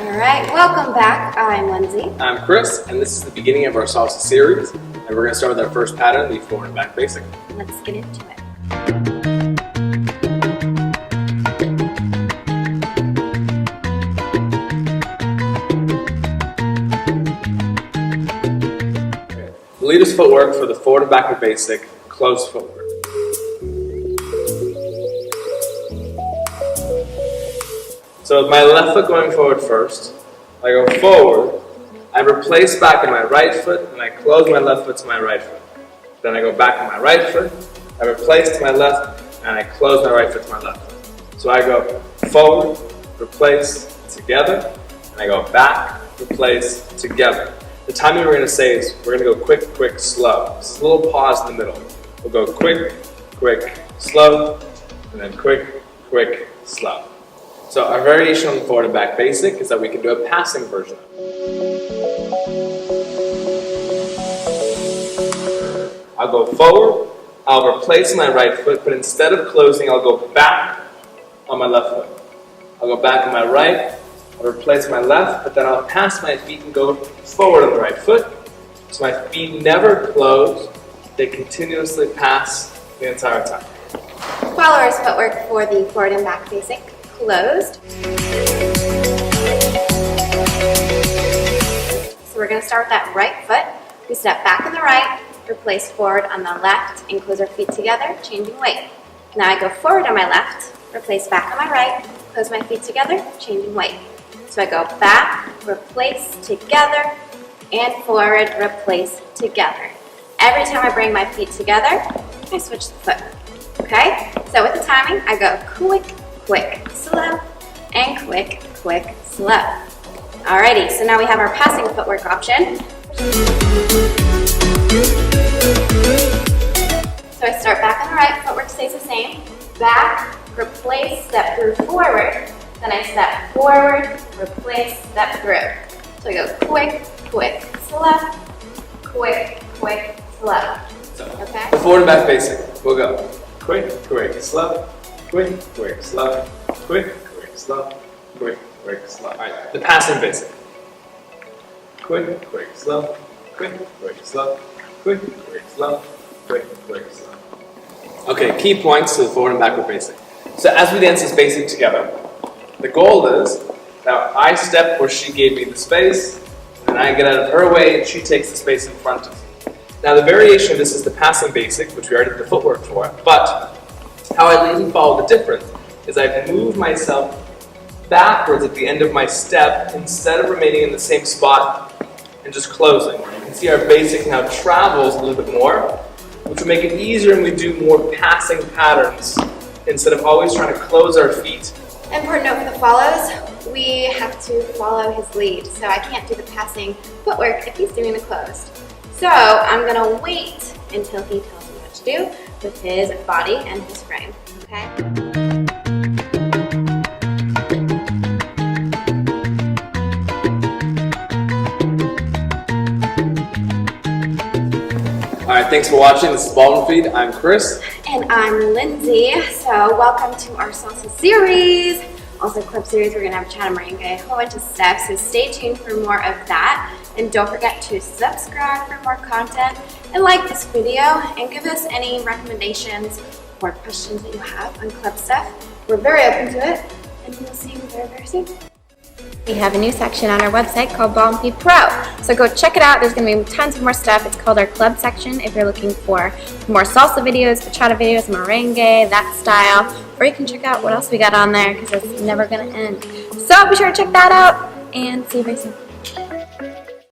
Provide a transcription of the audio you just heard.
Alright, welcome back. I'm Lindsay. I'm Chris, and this is the beginning of our salsa series. And we're going to start with our first pattern, the forward and back basic. Let's get into it. Okay. The leader's footwork for the forward and backward basic, closed footwork. So with my left foot going forward first, I go forward, I replace back in my right foot, and I close my left foot to my right foot. Then I go back on my right foot, I replace to my left, and I close my right foot to my left foot. So I go forward, replace, together, and I go back, replace, together. The timing we're going to say is we're going to go quick, quick, slow. This is a little pause in the middle. We'll go quick, quick, slow, and then quick, quick, slow. So our variation on the forward and back basic is that we can do a passing version of it. I'll go forward, I'll replace my right foot, but instead of closing, I'll go back on my left foot. I'll go back on my right, I'll replace my left, but then I'll pass my feet and go forward on the right foot. So my feet never close, they continuously pass the entire time. Follow our footwork for the forward and back basic. Closed. So we're going to start with that right foot. We step back on the right, replace forward on the left, and close our feet together, changing weight. Now I go forward on my left, replace back on my right, close my feet together, changing weight. So I go back, replace together, and forward, replace together. Every time I bring my feet together, I switch the foot. Okay? So with the timing, I go quick, quick, slow, and quick, quick, slow. Alrighty, so now we have our passing footwork option. So I start back on the right, footwork stays the same. Back, replace, step through forward. Then I step forward, replace, step through. So I go quick, quick, slow, quick, quick, slow. So, okay? The forward and back basic, we'll go quick, quick, slow, quick, quick, slow, quick, quick, slow, quick, quick, slow. Alright, the passing basic. Quick, quick, slow, quick, quick, slow, quick, quick, slow, quick, quick, slow. Okay, key points to the forward and backward basic. So as we dance this basic together, the goal is that I step where she gave me the space, and I get out of her way and she takes the space in front of me. Now the variation of this is the passing basic, which we already did the footwork for, but how I even follow the difference is I move myself backwards at the end of my step instead of remaining in the same spot and just closing. You can see our basic now travels a little bit more, which will make it easier when we do more passing patterns instead of always trying to close our feet. Important note for the follows, we have to follow his lead. So I can't do the passing footwork if he's doing the closed. So I'm going to wait until he tells me what to do with his body and his frame, okay? Alright, thanks for watching. This is Ballroom Feed. I'm Chris. And I'm Lindsay. So welcome to our salsa series. Also clip series, we're going to have chata merengue, a whole bunch of stuff. So stay tuned for more of that. And don't forget to subscribe for more content and like this video and give us any recommendations or questions that you have on club stuff. We're very open to it, and we'll see you very, very soon. We have a new section on our website called Ballroom Feed Pro. So go check it out. There's going to be tons of more stuff. It's called our club section if you're looking for more salsa videos, bachata videos, merengue, that style. Or you can check out what else we got on there because it's never going to end. So be sure to check that out and see you very soon.